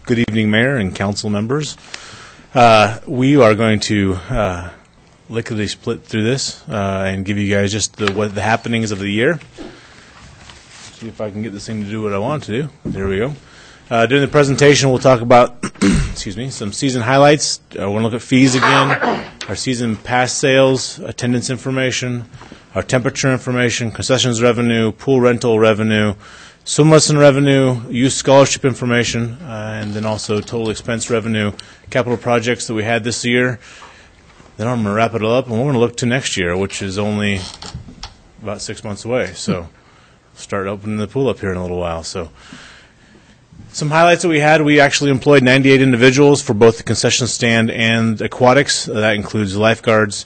Good evening, Mayor and council members. We are going to lickety split through this and give you guys just the happenings of the year. See if I can get this thing to do what I want to do. There we go. During the presentation, we'll talk about excuse me, some season highlights. We're going to look at fees again, our season pass sales, attendance information, our temperature information, concessions revenue, pool rental revenue, swim lesson revenue, youth scholarship information, and then also total expense revenue, capital projects that we had this year. Then I'm going to wrap it all up, and we're going to look to next year, which is only about 6 months away. So start opening the pool up here in a little while. So some highlights that we had: we actually employed 98 individuals for both the concession stand and aquatics. That includes lifeguards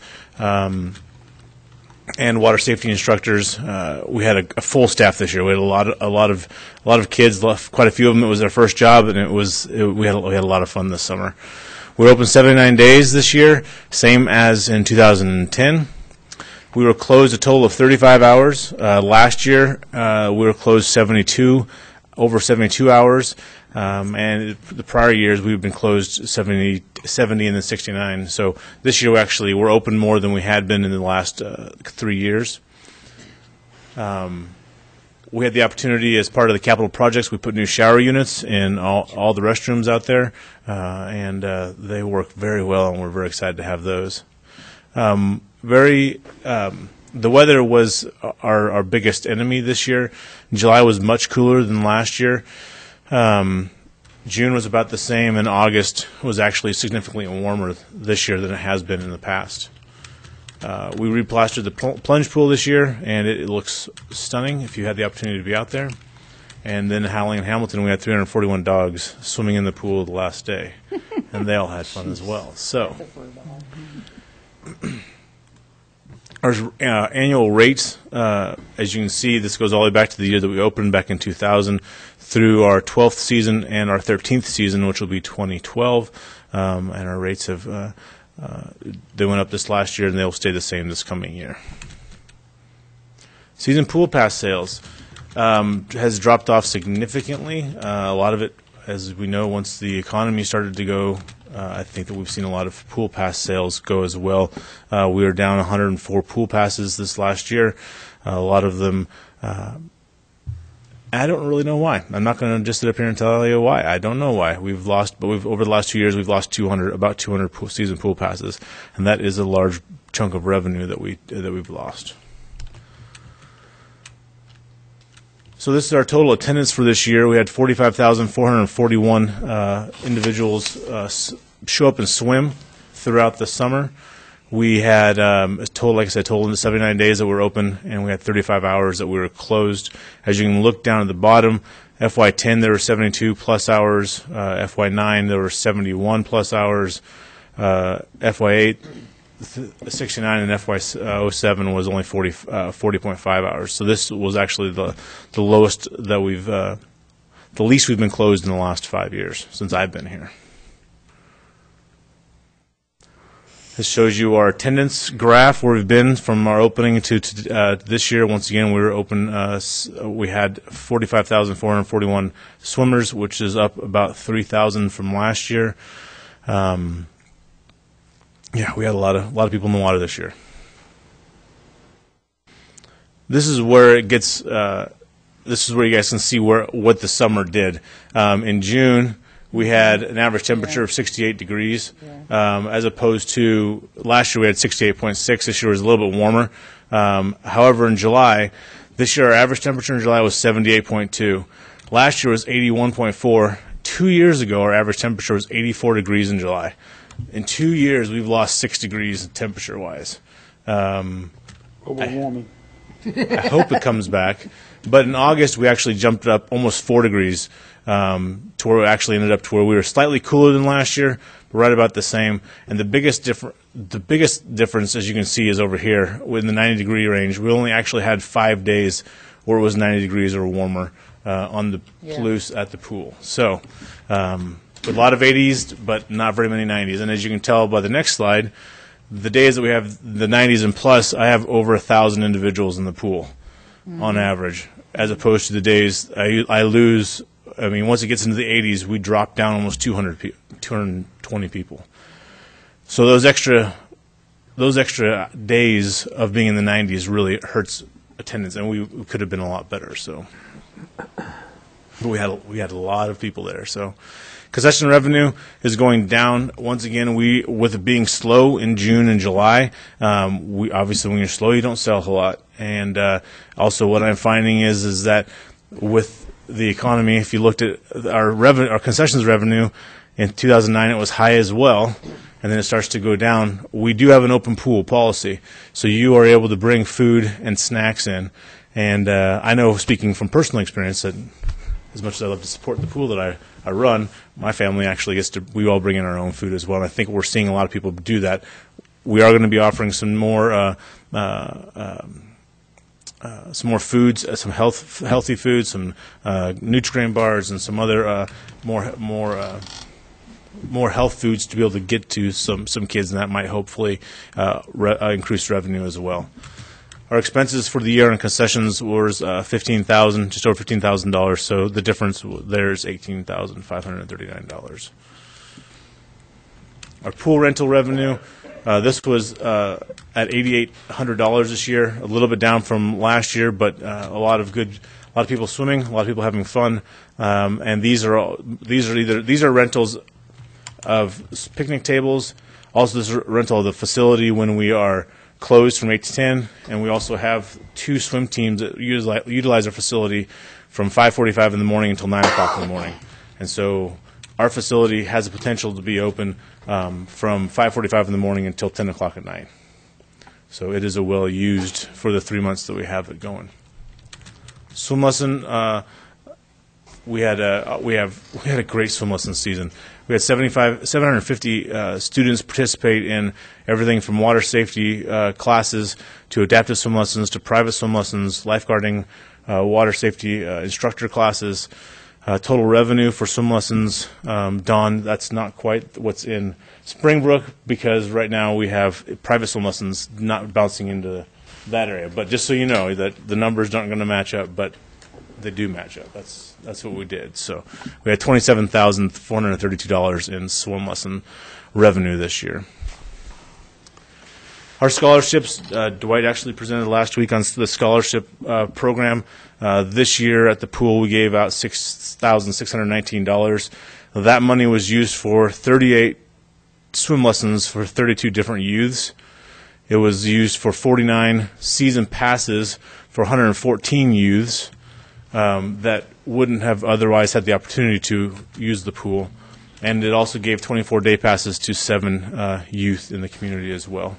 and water safety instructors. We had a full staff this year. We had a lot of kids. Quite a few of them. It was their first job, and we had a lot of fun this summer. We were open 79 days this year, same as in 2010. We were closed a total of 35 hours. Last year, we were closed over 72 hours. And the prior years, we've been closed 70 and then 69. So this year, we're open more than we had been in the last 3 years. We had the opportunity, as part of the capital projects, we put new shower units in all the restrooms out there, and they work very well, and we're very excited to have those. The weather was our biggest enemy this year. July was much cooler than last year. June was about the same, and August was actually significantly warmer this year than it has been in the past. We replastered the plunge pool this year, and it looks stunning if you had the opportunity to be out there. And then Howling in Hamilton, we had 341 dogs swimming in the pool the last day, and they all had fun as well. So our annual rates, as you can see, this goes all the way back to the year that we opened back in 2000 through our 12th season and our 13th season, which will be 2012. And our rates have they went up this last year, and they'll stay the same this coming year. Season pool pass sales has dropped off significantly. A lot of it, as we know, once the economy started to go, I think that we've seen a lot of pool pass sales go as well. We were down 104 pool passes this last year. A lot of them, I don't really know why. I'm not going to just sit up here and tell you why. I don't know why. Over the last 2 years, we've lost about 200 season pool passes, and that is a large chunk of revenue that we've lost. So this is our total attendance for this year. We had 45,441 individuals show up and swim throughout the summer. We had a total, like I said, in the 79 days that we were open, and we had 35 hours that we were closed. As you can look down at the bottom, FY10 there were 72 plus hours, FY9 there were 71 plus hours, FY8 69, and FY07 was only 40.5 hours. So this was actually the lowest that the least we've been closed in the last 5 years since I've been here. This shows you our attendance graph, where we've been from our opening to this year. Once again, we were open. We had 45,441 swimmers, which is up about 3,000 from last year. Yeah, we had a lot of people in the water this year. This is where it gets. This is where you guys can see what the summer did. In June, we had an average temperature of 68 degrees, as opposed to last year we had 68.6. This year was a little bit warmer. However, in July, this year our average temperature in July was 78.2. Last year was 81.4. 2 years ago, our average temperature was 84 degrees in July. In 2 years, we've lost 6 degrees temperature-wise. Overwarming. I hope it comes back. But in August, we actually jumped up almost 4 degrees, to where we actually ended up to where we were slightly cooler than last year, but right about the same. And the biggest difference, as you can see, is over here in the 90-degree range. We only actually had 5 days where it was 90 degrees or warmer on the Palouse at the pool. So with a lot of 80s, but not very many 90s. And as you can tell by the next slide, the days that we have the 90s and plus, I have over 1,000 individuals in the pool on average, as opposed to the days I lose I mean, once it gets into the 80s, we drop down almost 220 people. So those extra days of being in the 90s really hurts attendance, and we could have been a lot better. So, but we had a lot of people there. So, concession revenue is going down once again. With it being slow in June and July, we obviously when you're slow, you don't sell a lot. And also, what I'm finding is that with the economy, if you looked at our concessions revenue in 2009, it was high as well. And then it starts to go down. We do have an open pool policy, so you are able to bring food and snacks in. And I know, speaking from personal experience, that as much as I love to support the pool that I run, my family actually we all bring in our own food as well. And I think we're seeing a lot of people do that. We are going to be offering some more foods, some healthy foods, some Nutri-Grain bars, and some other more health foods to be able to get to some kids, and that might hopefully increase revenue as well. Our expenses for the year on concessions was just over $15,000. So the difference there is $18,539. Our pool rental revenue, this was at $8,800 this year, a little bit down from last year, but a lot of people swimming, a lot of people having fun, and these are rentals of picnic tables. Also, this is rental of the facility when we are closed from 8 to 10, and we also have 2 swim teams that utilize our facility from 5:45 in the morning until 9 o'clock in the morning. And so our facility has the potential to be open from 5:45 in the morning until 10 o'clock at night. So it is a well used for the 3 months that we have it going. Swim lesson. We had a great swim lesson season. We had 750 students participate in everything from water safety classes to adaptive swim lessons to private swim lessons, lifeguarding, water safety instructor classes. Total revenue for swim lessons, Dawn, that's not quite what's in Springbrook because right now we have private swim lessons not bouncing into that area. But just so you know that the numbers aren't going to match up, but they do match up. That's what we did. So we had $27,432 in swim lesson revenue this year. Our scholarships, Dwight actually presented last week on the scholarship program. This year at the pool we gave out $6,619. That money was used for 38 swim lessons for 32 different youths. It was used for 49 season passes for 114 youths that wouldn't have otherwise had the opportunity to use the pool. And it also gave 24 day passes to 7 youth in the community as well.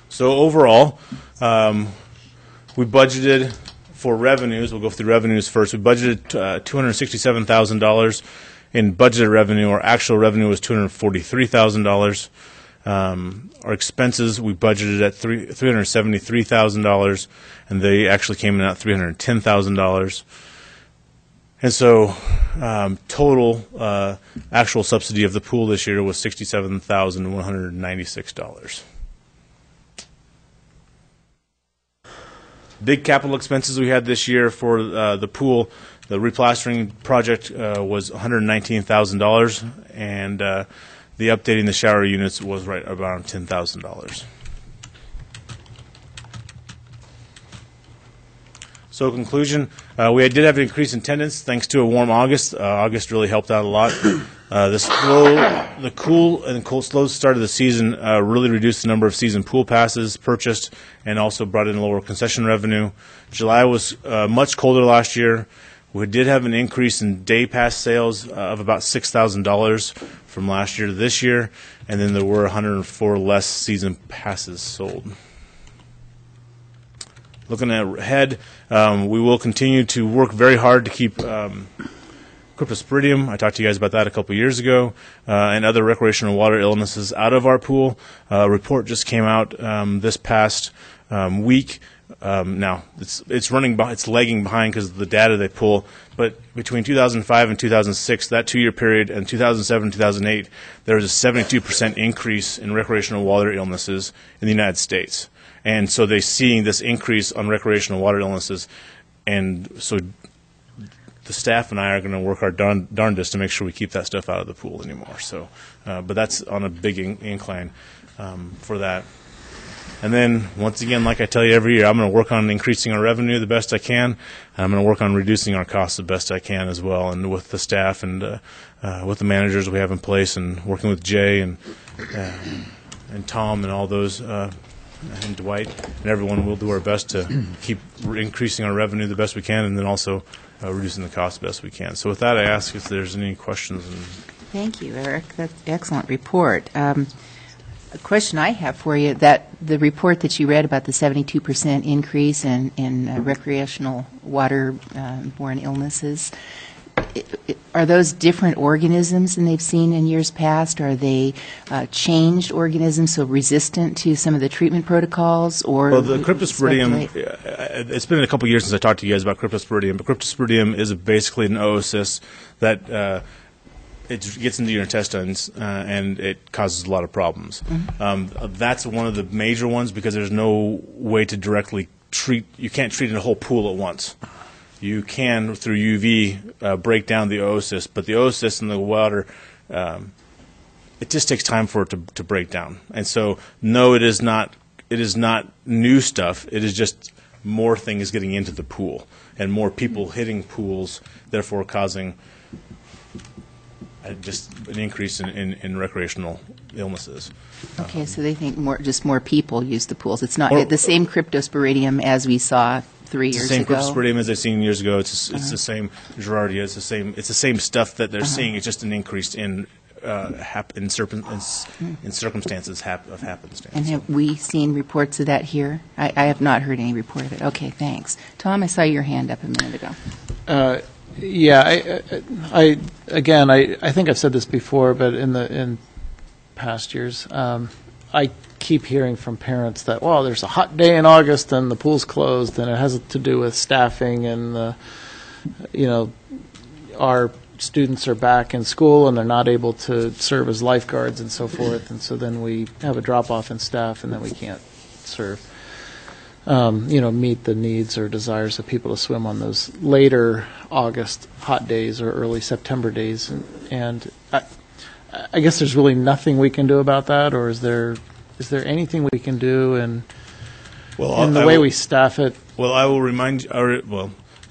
So overall, we budgeted for revenues. We'll go through revenues first. We budgeted $267,000 in budgeted revenue. Our actual revenue was $243,000. Our expenses, we budgeted at $373,000, and they actually came in at $310,000. And so total actual subsidy of the pool this year was $67,196. Big capital expenses we had this year for the pool, the replastering project was $119,000, and the updating the shower units was right around $10,000. So conclusion, we did have an increase in attendance thanks to a warm August. August really helped out a lot. The cool and slow start of the season really reduced the number of season pool passes purchased and also brought in lower concession revenue. July was much colder last year. We did have an increase in day pass sales of about $6,000 from last year to this year, and then there were 104 less season passes sold. Looking ahead, we will continue to work very hard to keep cryptosporidium, I talked to you guys about that a couple years ago, and other recreational water illnesses out of our pool. A report just came out this past week. Now it's lagging behind because of the data they pull. But between 2005 and 2006, that 2-year period, and 2007 and 2008, there was a 72% increase in recreational water illnesses in the United States. And so they're seeing this increase on recreational water illnesses, and so the staff and I are going to work our darndest to make sure we keep that stuff out of the pool anymore. So, but that's on a big incline for that. And then, once again, like I tell you every year, I'm going to work on increasing our revenue the best I can, and I'm going to work on reducing our costs the best I can as well, and with the staff and with the managers we have in place, and working with Jay and Tom and all those, and Dwight and everyone. We'll do our best to keep increasing our revenue the best we can, and then also reducing the cost the best we can. So with that, I ask if there's any questions. Thank you, Eric. That's an excellent report. A question I have for you, that the report that you read about the 72% increase in recreational water-borne illnesses, are those different organisms than they've seen in years past? Are they changed organisms, so resistant to some of the treatment protocols? Or well, the Cryptosporidium, it's been a couple of years since I talked to you guys about Cryptosporidium, but Cryptosporidium is basically an oocyst that it gets into your intestines and it causes a lot of problems. Mm-hmm. That's one of the major ones because there's no way to directly treat. You can't treat in a whole pool at once. You can, through UV, break down the oocyst, but the oocyst in the water, it just takes time for it to break down. And so, no, it is not new stuff. It is just more things getting into the pool and more people hitting pools, therefore causing just an increase in recreational illnesses. Okay, so they think more people use the pools. It's not the same Cryptosporidium as we saw 3 years ago. It's the same Cryptosporidium as they've seen years ago. It's the same Gerardia. It's the same stuff that they're seeing. It's just an increase in circumstances of happenstance. And have we seen reports of that here? I have not heard any report of it. Okay, thanks. Tom, I saw your hand up a minute ago. Yeah, I think I've said this before, but in past years, I keep hearing from parents that, well, there's a hot day in August and the pool's closed, and it has to do with staffing and, our students are back in school and they're not able to serve as lifeguards and so forth, and so then we have a drop-off in staff and then we can't serve. Meet the needs or desires of people to swim on those later August hot days or early September days. And I guess there's really nothing we can do about that, or is there anything we can do in the way we staff it? Well, I will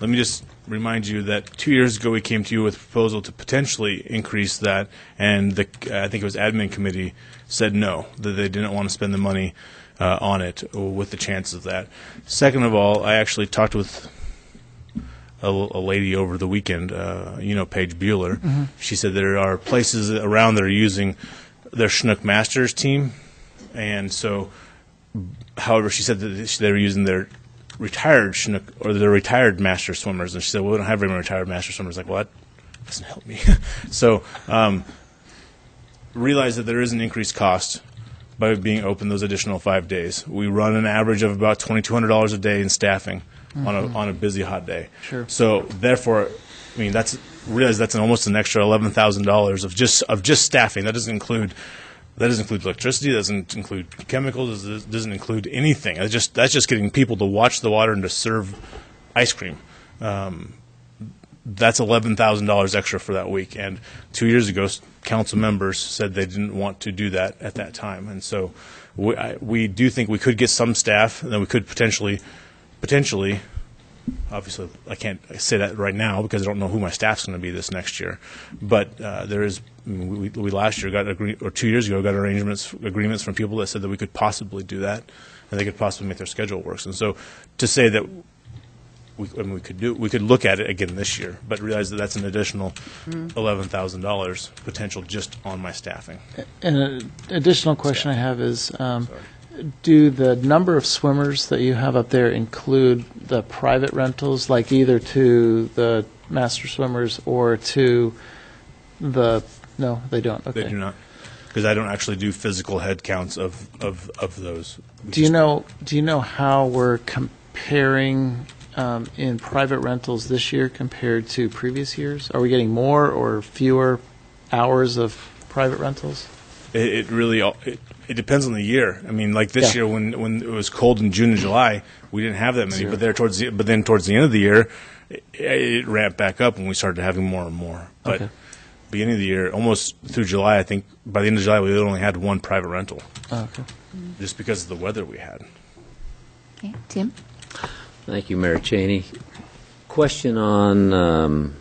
let me just remind you that 2 years ago we came to you with a proposal to potentially increase that, and I think it was admin committee said no, that they didn't want to spend the money on it with the chances of that. Second of all, I actually talked with a lady over the weekend, Paige Bueller. Mm-hmm. She said there are places around that are using their Chinook Masters team, and so, however, she said that they were using their retired Chinook or their retired master swimmers, and she said, well, we don't have very many retired master swimmers. Like, what? That doesn't help me. So, realize that there is an increased cost by being open those additional 5 days. We run an average of about $2,200 a day in staffing on a busy hot day. Sure. So therefore, realize that's almost an extra $11,000 of just staffing. That doesn't include electricity. That doesn't include chemicals. It doesn't include anything. That's just getting people to watch the water and to serve ice cream. That's $11,000 extra for that week. And 2 years ago, council members said they didn't want to do that at that time. And so we do think we could get some staff, and then we could potentially, obviously I can't say that right now because I don't know who my staff's going to be this next year. But there is, we last year or 2 years ago got agreements from people that said that we could possibly do that, and they could possibly make their schedule work. And so to say that we could look at it again this year, but realize that that's an additional $11,000 potential just on my staffing. And an additional question I have is, do the number of swimmers that you have up there include the private rentals, like either to the master swimmers or to the? No, they don't. Okay. They do not, because I don't actually do physical head counts of those. Do you know how we're comparing in private rentals this year compared to previous years? Are we getting more or fewer hours of private rentals? It really it depends on the year. I mean, like this year when it was cold in June and July, we didn't have that many. But then towards the end of the year, it ramped back up when we started having more and more. But Okay. beginning of the year, almost through July, I think by the end of July, we only had one private rental, Okay. just because of the weather we had. Okay, Tim? Thank you, Mayor Cheney. Question on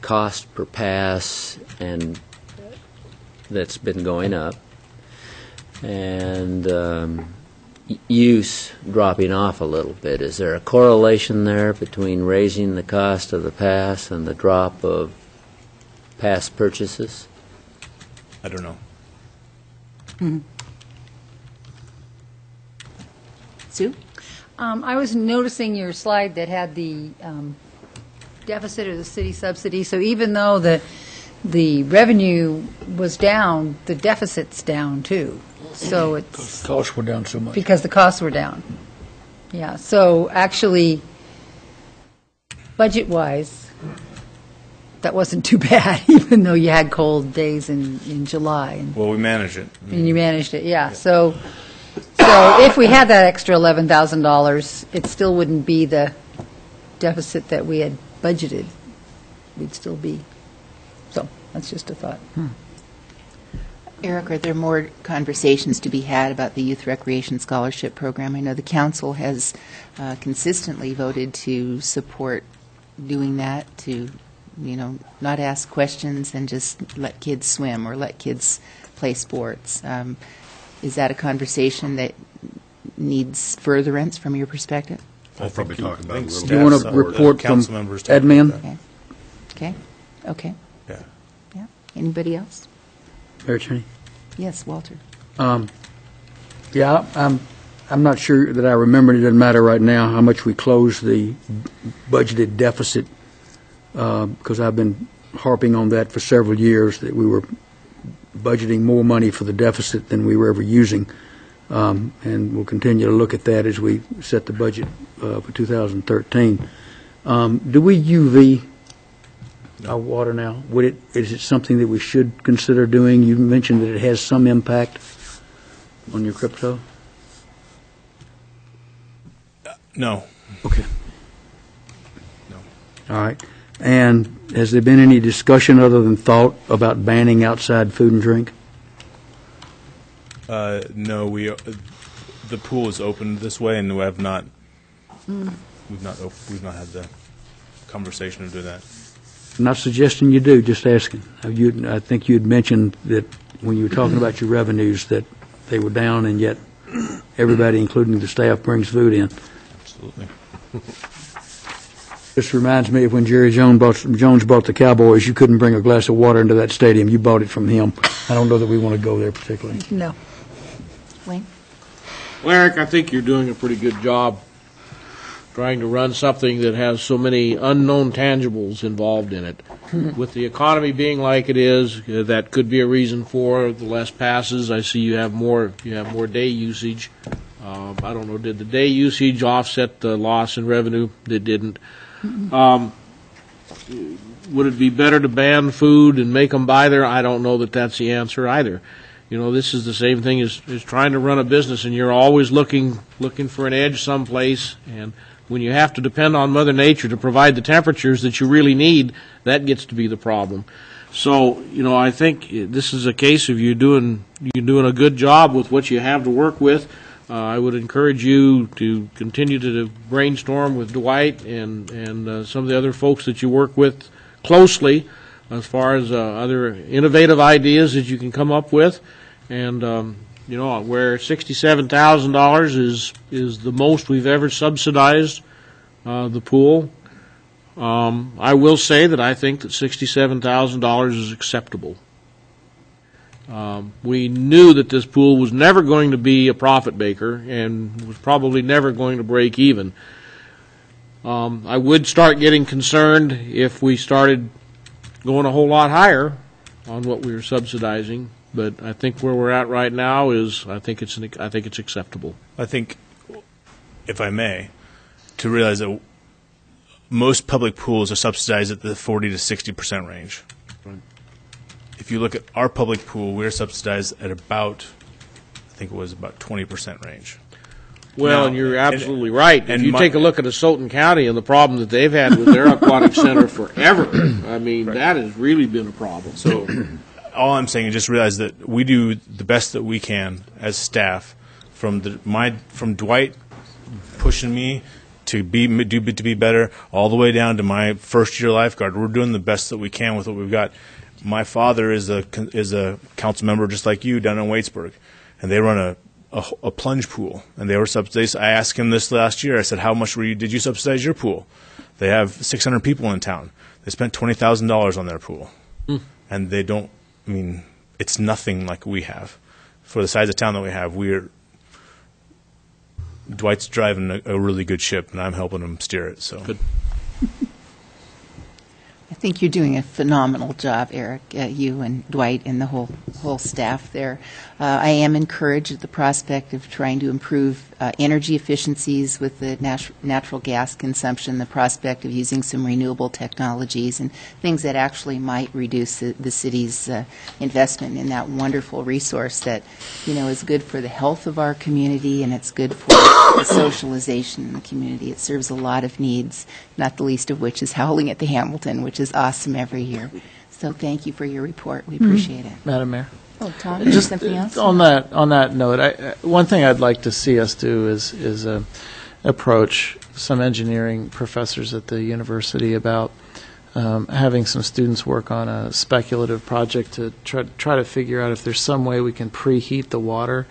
cost per pass, and that's been going up, and use dropping off a little bit. Is there a correlation there between raising the cost of the pass and the drop of pass purchases? I don't know. Sue? I was noticing your slide that had the deficit of the city subsidy. So even though the revenue was down, the deficit's down too. So it's Costs were down so much. because the costs were down. Yeah. So actually, budget-wise, that wasn't too bad, even though you had cold days in July. Well, we managed it. And you managed it, yeah. So if we had that extra $11,000, it still wouldn't be the deficit that we had budgeted. We'd still be. So that's just a thought. Eric, are there more conversations to be had about the Youth Recreation Scholarship Program? I know the council has consistently voted to support doing that, to, not ask questions and just let kids swim or let kids play sports. Is that a conversation that needs furtherance from your perspective? I'll probably talk about it a little Do you want Staff's a report from council members talked about admin? that. Okay. Okay. Yeah. Yeah. Anybody else? Mayor Cheney? Yes, Walter. Yeah, I'm not sure that I remember, it doesn't matter right now, how much we closed the budgeted deficit, because I've been harping on that for several years, that we were budgeting more money for the deficit than we were ever using. And we'll continue to look at that as we set the budget for 2013. Do we UV our water now? Is it something that we should consider doing? You mentioned that it has some impact on your crypto. No. Okay. No. All right. And has there been any discussion other than thought about banning outside food and drink? No, the pool is opened this way, and we have not. We've not had the conversation of doing that. I'm not suggesting you do, just asking. I think you had mentioned that when you were talking about your revenues that they were down, and yet everybody, including the staff, brings food in. Absolutely. This reminds me of when Jerry Jones bought the Cowboys. You couldn't bring a glass of water into that stadium. You bought it from him. I don't know that we want to go there particularly. No. Wayne? Well, Eric, I think you're doing a pretty good job trying to run something that has so many unknown tangibles involved in it. With the economy being like it is, that could be a reason for the less passes. I see you have more day usage. I don't know, did the day usage offset the loss in revenue? It didn't. Would it be better to ban food and make them buy there? I don't know that that's the answer either. This is the same thing as trying to run a business, and you're always looking for an edge someplace. And when you have to depend on Mother Nature to provide the temperatures that you really need, that gets to be the problem. So, I think this is a case of you doing a good job with what you have to work with. I would encourage you to continue to brainstorm with Dwight and some of the other folks that you work with closely as far as other innovative ideas that you can come up with. And, where $67,000 is the most we've ever subsidized the pool, I will say that I think that $67,000 is acceptable. We knew that this pool was never going to be a profit maker and was probably never going to break even. I would start getting concerned if we started going a whole lot higher on what we were subsidizing, but I think where we're at right now is I think it's acceptable. I think, if I may, to realize that most public pools are subsidized at the 40 to 60% range. If you look at our public pool, we're subsidized at about, I think it was about 20% range. Well, Now, and you're absolutely right. If and you my- take a look at Asotin County and the problem that they've had with their aquatic center forever, I mean, that has really been a problem. So all I'm saying is just realize that we do the best that we can as staff, from Dwight pushing me to be better, all the way down to my first year lifeguard. We're doing the best that we can with what we've got. My father is a council member just like you down in Waitsburg, and they run a plunge pool, and they were subsidized. I asked him this last year. I said, "How much did you subsidize your pool?" They have 600 people in town. They spent $20,000 on their pool, and they don't. I mean, it's nothing like we have for the size of town that we have. Dwight's driving a really good ship, and I'm helping him steer it. So. Good. I think you're doing a phenomenal job, Eric, you and Dwight and the whole staff there. I am encouraged at the prospect of trying to improve energy efficiencies with the natural gas consumption, the prospect of using some renewable technologies and things that actually might reduce the city's investment in that wonderful resource that, is good for the health of our community, and it's good for the socialization in the community. It serves a lot of needs, not the least of which is howling at the Hamilton, which is awesome every year. So thank you for your report. We appreciate it. Madam Mayor. Oh, Tom, Just something else? on that note, one thing I'd like to see us do is approach some engineering professors at the university about having some students work on a speculative project to try to figure out if there's some way we can preheat the water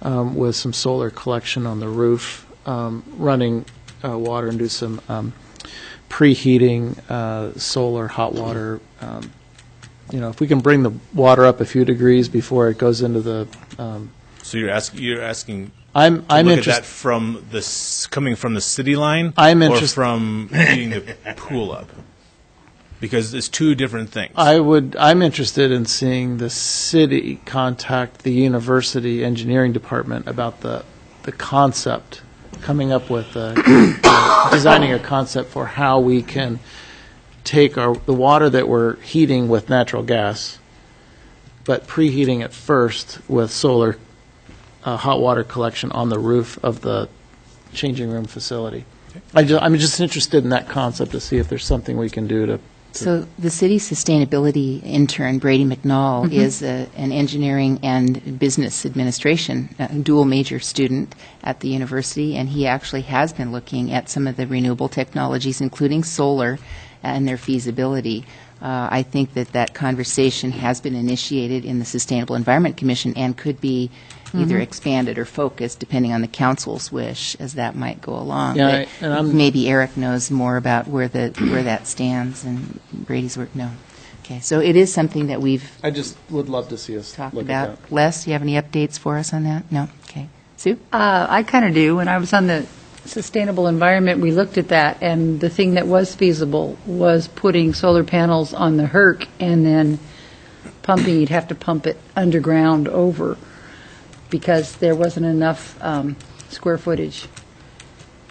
with some solar collection on the roof, running water and do some preheating solar hot water. If we can bring the water up a few degrees before it goes into the. So you're asking. I'm look at interested. that coming from the city line, I'm or interested. from heating the pool up, because it's two different things. I'm interested in seeing the city contact the university engineering department about the concept, coming up with designing a concept for how we can take the water that we're heating with natural gas, but preheating it first with solar hot water collection on the roof of the changing room facility. I'm just interested in that concept to see if there's something we can do to. So the city's sustainability intern, Brady McNall, is an engineering and business administration dual major student at the university, and he actually has been looking at some of the renewable technologies, including solar, and their feasibility. I think that conversation has been initiated in the Sustainable Environment Commission and could be either expanded or focused, depending on the council's wish, as that might go along. Yeah, But maybe Eric knows more about where that stands, and Brady's work. No. Okay, so it is something that we've I just would love to see us talked look about. at that. Les, do you have any updates for us on that? No? Okay. Sue? I kind of do. When I was on the sustainable environment, we looked at that, and the thing that was feasible was putting solar panels on the HERC and then pumping. You'd have to pump it underground over, because there wasn't enough square footage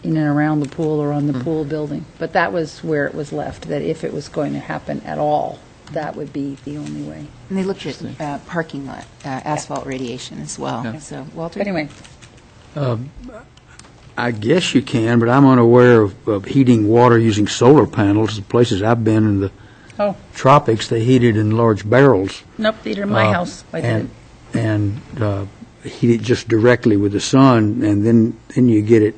in and around the pool or on the pool building. But that was where it was left, that if it was going to happen at all, that would be the only way. And they looked at parking lot, asphalt radiation as well. Yeah. So, Walter? Anyway, I guess you can, but I'm unaware of heating water using solar panels. The places I've been in the tropics, they heat it in large barrels. nope, they did in my house. I did. And heat it just directly with the sun, and then you get it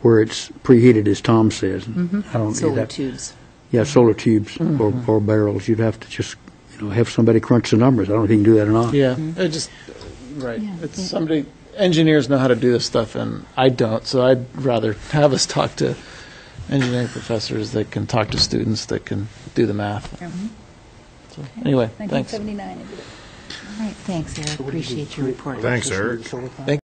where it's preheated, as Tom says. I don't Solar tubes. Yeah, solar tubes or barrels. You'd have to just have somebody crunch the numbers. I don't know if you can do that or not. Yeah, right. It's somebody. Engineers know how to do this stuff, and I don't. So I'd rather have us talk to engineering professors that can talk to students that can do the math. So, anyway, thanks. 1979, I did it. All right, thanks, Eric. Appreciate your report. Thanks, Eric. Thank